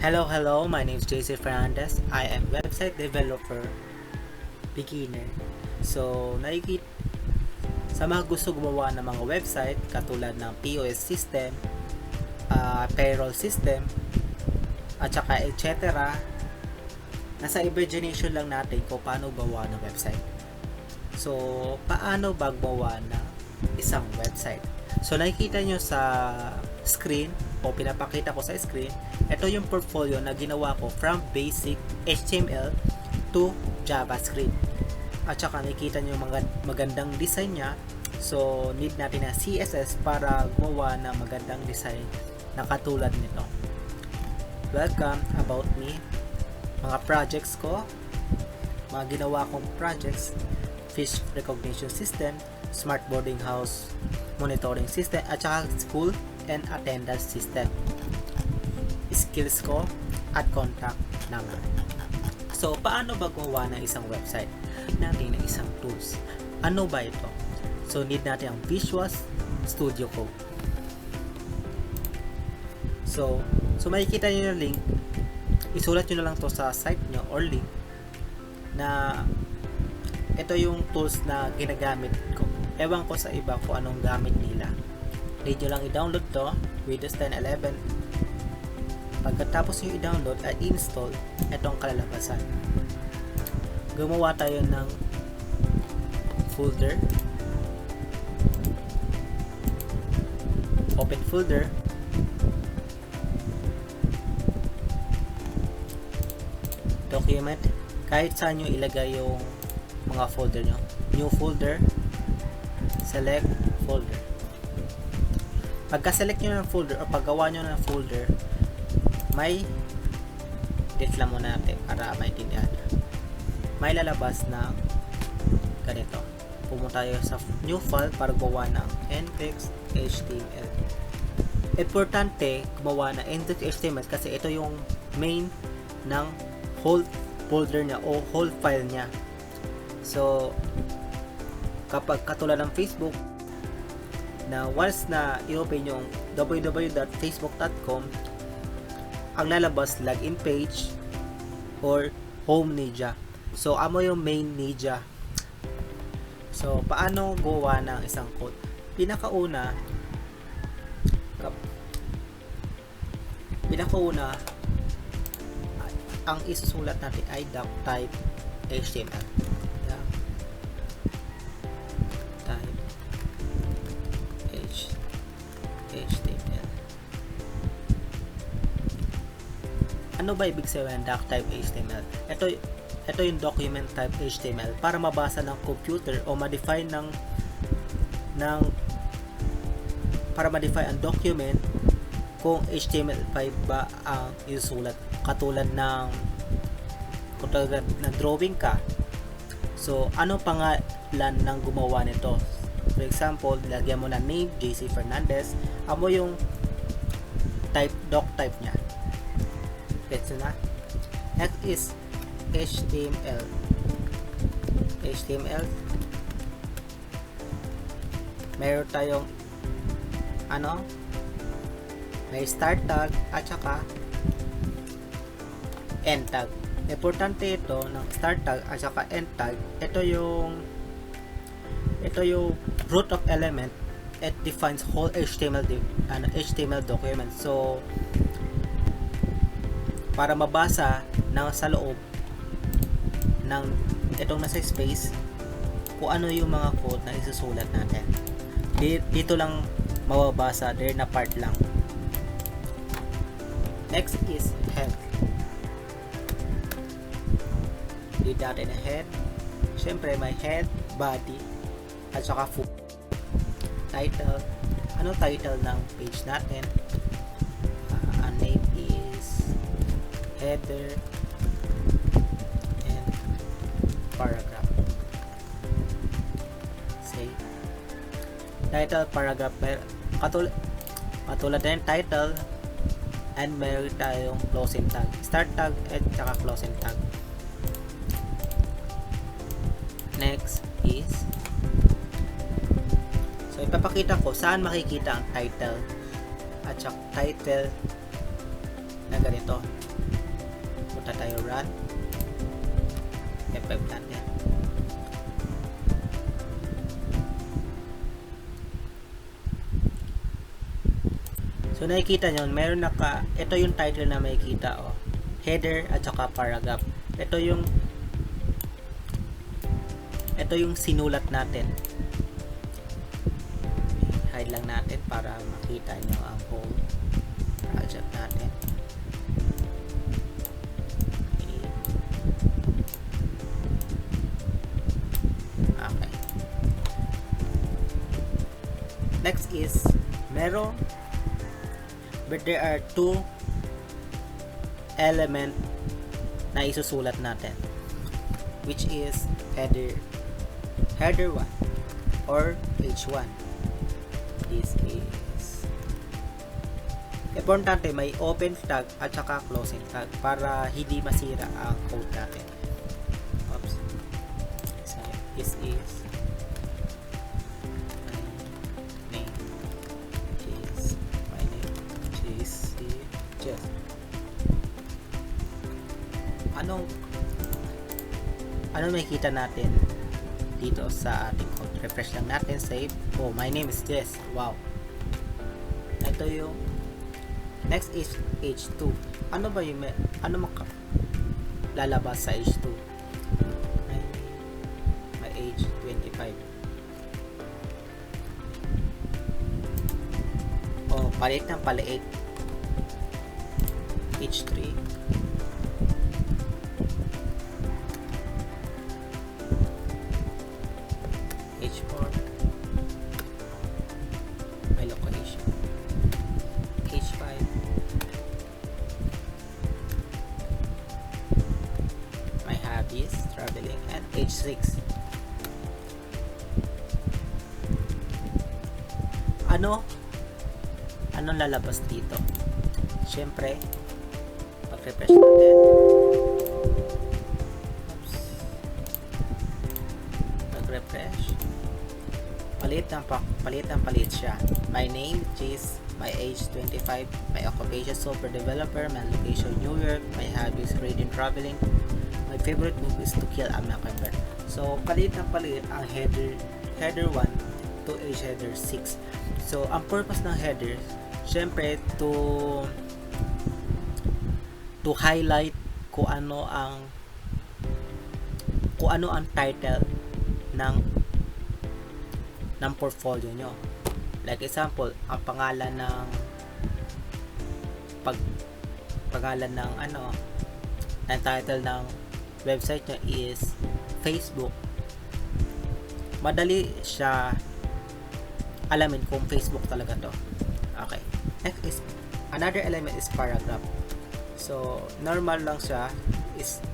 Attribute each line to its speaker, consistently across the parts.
Speaker 1: Hello, my name is JC Fernandez. I am website developer beginner. So, sa mga gusto gumawa ng mga website katulad ng POS system, payroll system, at saka etc. Nasa imagination lang natin kung paano gawa ng website. So, paano ba gumawa ng isang website? So, nakikita nyo sa screen o pinapakita ko sa screen, ito yung portfolio na ginawa ko from basic HTML to JavaScript. At saka nakikita nyo magandang design nya. So, need natin na CSS para gumawa ng magandang design na katulad nito. Welcome, about me, mga projects ko, mga ginawa kong projects, fish recognition system, smart boarding house monitoring system, at saka school and attendance system. Skills ko at contact number. So, paano ba gumawa ng isang website? Need natin ng isang tools. Ano ba ito? So, need natin ang Visual Studio Code. So makikita nyo yung link. Isulat nyo na lang to sa site nyo or link na ito yung tools na ginagamit ko. Ewan ko sa iba kung anong gamit nila. Need nyo lang i-download to, Windows 10, 11. Pagkatapos nyo i-download at install, itong kalalabasan. Gumawa tayo ng folder. Open folder. Document. Kahit saan nyo ilagay yung mga folder nyo. New folder. Select folder. Pagka-select nyo ng folder o paggawa nyo ng folder, may delete lang muna natin para maintindihan. May lalabas na ganito. Pumunta tayo sa new file para gumawa ng index.html. Importante gumawa ng index.html kasi ito yung main ng whole folder niya o whole file niya. So, kapag katulad ng Facebook na once na i-open yung www.facebook.com, ang lalabas login page or home media. So, amo yung main media. So, paano gawa ng isang code? Pinakauna ang isusulat natin ay type HTML. Type HTML. Ano ba ibig sabihin ng type HTML? Ito yung document type HTML para mabasa ng computer o ma-define para ma-define ang document kung HTML5 ba ang isusulat. Katulad ng drawing ka. So, ano pangalan ng gumawa nito? For example, lagyan mo na name, JC Fernandez. Amo yung doc type niya. Gets na? Next is HTML. Meron tayong may start tag at saka end tag. Importante ito ng start tag at saka end tag. Ito yung root of element. It defines whole HTML document. So, para mabasa sa loob ng itong nasa space kung ano yung mga code na isusulat natin. Dito lang mababasa, there na part lang. Next is head. Need natin na head. Siyempre may head, body, at saka foot. Title. Ano title ng page natin? Ang name is header and paragraph. Say title, paragraph. Katulad din title and meron tayong closing tag. Start tag at saka closing tag. Next is, so ipapakita ko saan makikita ang title at saka title na ganito. tayo run. F5 natin. So nakikita nyo, meron ito yung title na makikita, oh. Header at saka paragraph. Ito yung sinulat natin. Hide lang natin para makita nyo ang whole project natin. Okay. Next is but there are two element na isusulat natin, which is header 1 or page 1. This is importante, may open tag at saka closing tag para hindi masira ang code natin. Oops. So this is ano makikita natin dito sa ating code. Refresh lang natin, save. Oh, my name is Jess. Wow. Ito yung next is age 2. Ano ba yung lalabas sa age 2? My age 25. Oh, palit ng paliit. Age 3. H4, my location, H5, my hobbies, traveling, and H6. Anong lalabas dito? Siyempre, pag-refresh natin. Refresh, palit siya. My name is, my age 25, my occupation software developer, my location New York, my hobbies reading, traveling, my favorite book is To Kill a Mockingbird. So palit ang header 1 to age header 6. So ang purpose ng header, syempre to highlight kung ano ang title ng portfolio nyo. Like example, ang pangalan ng ang title ng website nyo is Facebook. Madali siya alamin kung Facebook talaga to. Okay. Next is another element is paragraph. So normal lang siya, this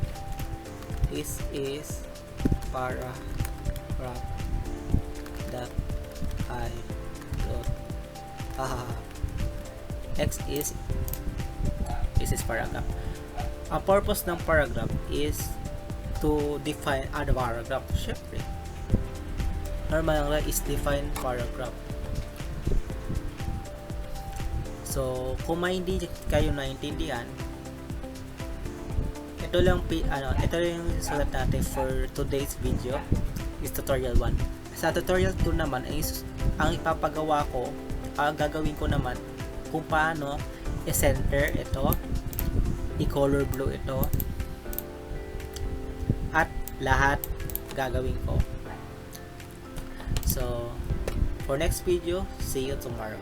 Speaker 1: is paragraph that I wrote. Next is this is paragraph. Ang purpose ng paragraph is to define other paragraph. Syempre, normal lang is define paragraph. So kung may hindi kayo naintindihan, ito lang yung sulat natin for today's video is tutorial 1. Sa tutorial 2 naman ang ipapagawa ko, gagawin ko naman kung paano i-center ito, i-color blue ito, at lahat gagawin ko. So for next video, see you tomorrow.